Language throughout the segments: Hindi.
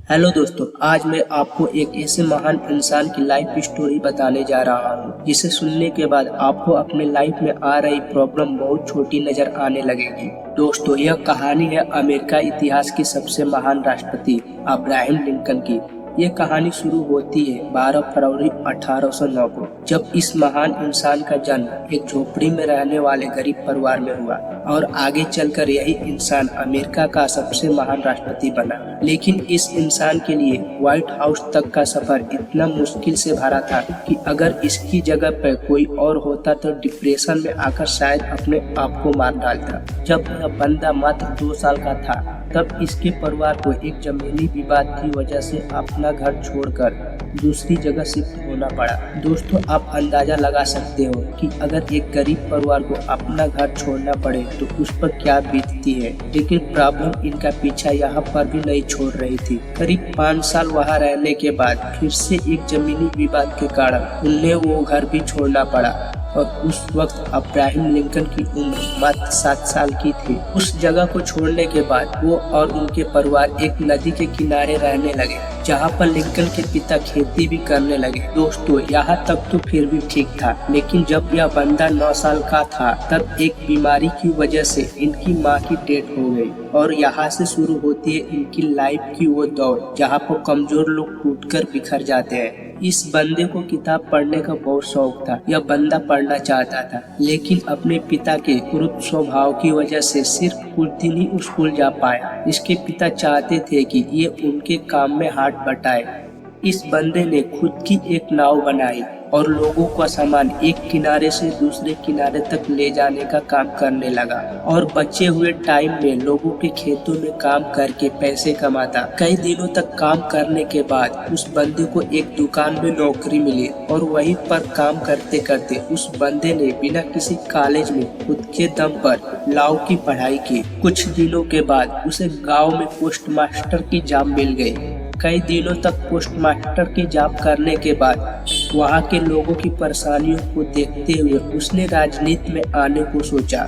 हेलो दोस्तों, आज मैं आपको एक ऐसे महान इंसान की लाइफ स्टोरी बताने जा रहा हूँ जिसे सुनने के बाद आपको अपने लाइफ में आ रही प्रॉब्लम बहुत छोटी नजर आने लगेगी। दोस्तों, यह कहानी है अमेरिका इतिहास की सबसे महान राष्ट्रपति अब्राहम लिंकन की। ये कहानी शुरू होती है 12 फरवरी 1809 को, जब इस महान इंसान का जन्म एक झोपड़ी में रहने वाले गरीब परिवार में हुआ और आगे चलकर यही इंसान अमेरिका का सबसे महान राष्ट्रपति बना। लेकिन इस इंसान के लिए व्हाइट हाउस तक का सफर इतना मुश्किल से भरा था कि अगर इसकी जगह पर कोई और होता तो डिप्रेशन में आकर शायद अपने आप को मार डालता। जब यह बंदा मात्र 2 साल का था, तब इसके परिवार को एक जमीनी विवाद की वजह से अपना घर छोड़कर दूसरी जगह शिफ्ट होना पड़ा। दोस्तों, आप अंदाजा लगा सकते हो कि अगर एक गरीब परिवार को अपना घर छोड़ना पड़े तो उस पर क्या बीतती है। लेकिन प्रॉब्लम इनका पीछा यहाँ पर भी नहीं छोड़ रही थी। करीब 5 साल वहाँ रहने के बाद फिर से एक जमीनी विवाद के कारण उन्हें वो घर भी छोड़ना पड़ा और उस वक्त अब्राहम लिंकन की उम्र मात्र 7 साल की थी। उस जगह को छोड़ने के बाद वो और उनके परिवार एक नदी के किनारे रहने लगे, जहाँ पर लिंकन के पिता खेती भी करने लगे। दोस्तों, यहाँ तक तो फिर भी ठीक था, लेकिन जब यह बंदा 9 साल का था तब एक बीमारी की वजह से इनकी माँ की डेथ हो गई और यहाँ से शुरू होती है इनकी लाइफ की वो दौड़ जहाँ पर कमजोर लोग टूटकर बिखर जाते हैं। इस बंदे को किताब पढ़ने का बहुत शौक था। यह बंदा पढ़ना चाहता था, लेकिन अपने पिता के क्रूर स्वभाव की वजह से सिर्फ कुछ दिन ही स्कूल जा पाया। इसके पिता चाहते थे कि ये उनके काम में हाथ बटाए। इस बंदे ने खुद की एक नाव बनाई और लोगों का सामान एक किनारे से दूसरे किनारे तक ले जाने का काम करने लगा और बचे हुए टाइम में लोगों के खेतों में काम करके पैसे कमाता। कई दिनों तक काम करने के बाद उस बंदे को एक दुकान में नौकरी मिली और वहीं पर काम करते करते उस बंदे ने बिना किसी कॉलेज में खुद के दम पर लॉ की पढ़ाई की। कुछ दिनों के बाद उसे गाँव में पोस्ट मास्टर की जॉब मिल गयी। कई दिनों तक पोस्ट मास्टर की जॉब करने के बाद वहाँ के लोगों की परेशानियों को देखते हुए उसने राजनीति में आने को सोचा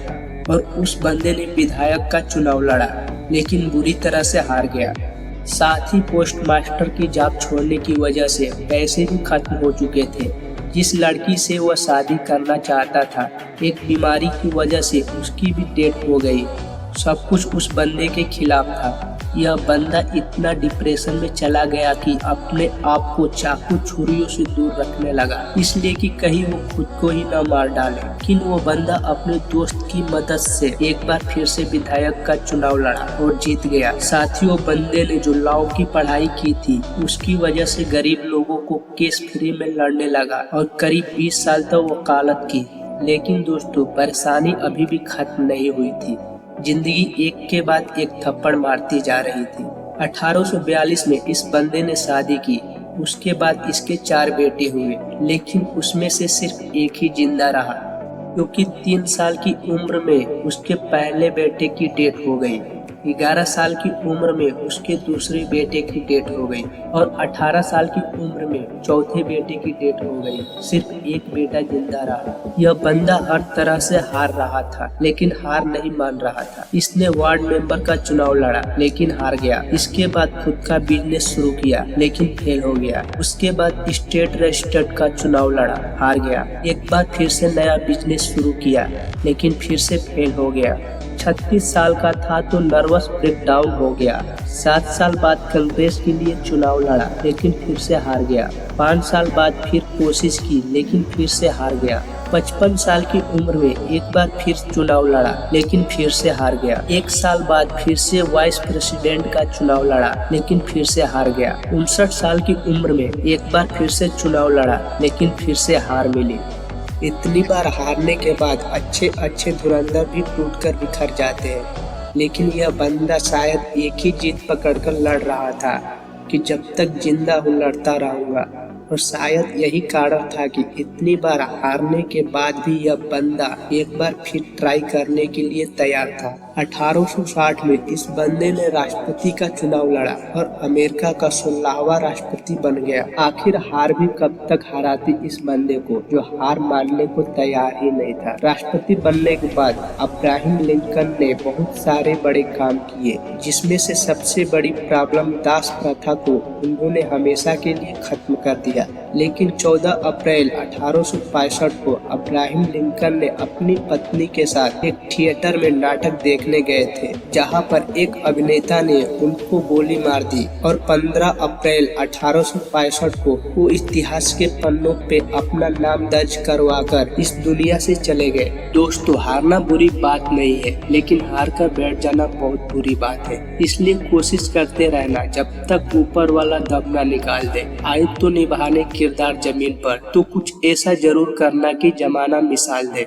और उस बंदे ने विधायक का चुनाव लड़ा, लेकिन बुरी तरह से हार गया। साथ ही पोस्ट मास्टर की जॉब छोड़ने की वजह से पैसे भी खत्म हो चुके थे। जिस लड़की से वह शादी करना चाहता था, एक बीमारी की वजह से उसकी भी डेथ हो गई। सब कुछ उस बंदे के खिलाफ था। यह बंदा इतना डिप्रेशन में चला गया कि अपने आप को चाकू छुरियों से दूर रखने लगा, इसलिए कि कहीं वो खुद को ही न मार डाले। लेकिन वो बंदा अपने दोस्त की मदद से एक बार फिर से विधायक का चुनाव लड़ा और जीत गया। साथ ही वो बंदे ने जो लॉ की पढ़ाई की थी उसकी वजह से गरीब लोगों को केस फ्री में लड़ने लगा और करीब 20 साल तक वकालत की। लेकिन दोस्तों, परेशानी अभी भी खत्म नहीं हुई थी। जिंदगी एक के बाद एक थप्पड़ मारती जा रही थी। 1842 में इस बंदे ने शादी की। उसके बाद इसके 4 बेटे हुए, लेकिन उसमें से सिर्फ एक ही जिंदा रहा, क्योंकि 3 साल की उम्र में उसके पहले बेटे की डेथ हो गई। 11 साल की उम्र में उसके दूसरे बेटे की डेथ हो गई और 18 साल की उम्र में चौथे बेटे की डेथ हो गई। सिर्फ एक बेटा जिंदा रहा। यह बंदा हर तरह से हार रहा था, लेकिन हार नहीं मान रहा था। इसने वार्ड मेंबर का चुनाव लड़ा, लेकिन हार गया। इसके बाद खुद का बिजनेस शुरू किया, लेकिन फेल हो गया। उसके बाद स्टेट रजिस्ट्रेट का चुनाव लड़ा, हार गया। एक बार फिर से नया बिजनेस शुरू किया, लेकिन फिर से फेल हो गया। 36 साल का था तो नर्वस ब्रेकडाउन हो गया। 7 साल बाद कांग्रेस के लिए चुनाव लड़ा, लेकिन फिर से हार गया। 5 साल बाद फिर कोशिश की, लेकिन फिर से हार गया। 55 साल की उम्र में एक बार फिर चुनाव लड़ा, लेकिन फिर से हार गया। 1 साल बाद फिर से वाइस प्रेसिडेंट का चुनाव लड़ा, लेकिन फिर से हार गया। 59 साल की उम्र में एक बार फिर से चुनाव लड़ा, लेकिन फिर से हार मिली। इतनी बार हारने के बाद अच्छे धुरंधर भी टूटकर बिखर जाते हैं, लेकिन यह बंदा शायद एक ही जीत पकड़कर लड़ रहा था कि जब तक जिंदा हूँ लड़ता रहूंगा। और शायद यही कारण था कि इतनी बार हारने के बाद भी यह बंदा एक बार फिर ट्राई करने के लिए तैयार था। 1860 में इस बंदे ने राष्ट्रपति का चुनाव लड़ा और अमेरिका का 16वां राष्ट्रपति बन गया। आखिर हार भी कब तक हराती इस बंदे को, जो हार मानने को तैयार ही नहीं था। राष्ट्रपति बनने के बाद अब्राहम लिंकन ने बहुत सारे बड़े काम किए, जिसमें से सबसे बड़ी प्रॉब्लम दास प्रथा को उन्होंने हमेशा के लिए खत्म कर दिया। लेकिन 14 अप्रैल 1865 को अब्राहम लिंकन ने अपनी पत्नी के साथ एक थिएटर में नाटक देखने गए थे, जहां पर एक अभिनेता ने उनको गोली मार दी और 15 अप्रैल 1865 को वो इतिहास के पन्नों पे अपना नाम दर्ज करवाकर इस दुनिया से चले गए। दोस्तों, हारना बुरी बात नहीं है, लेकिन हार कर बैठ जाना बहुत बुरी बात है। इसलिए कोशिश करते रहना जब तक ऊपर वाला दम न निकाल दे। आए तो निभाने किरदार जमीन पर, तो कुछ ऐसा जरूर करना कि जमाना मिसाल दे।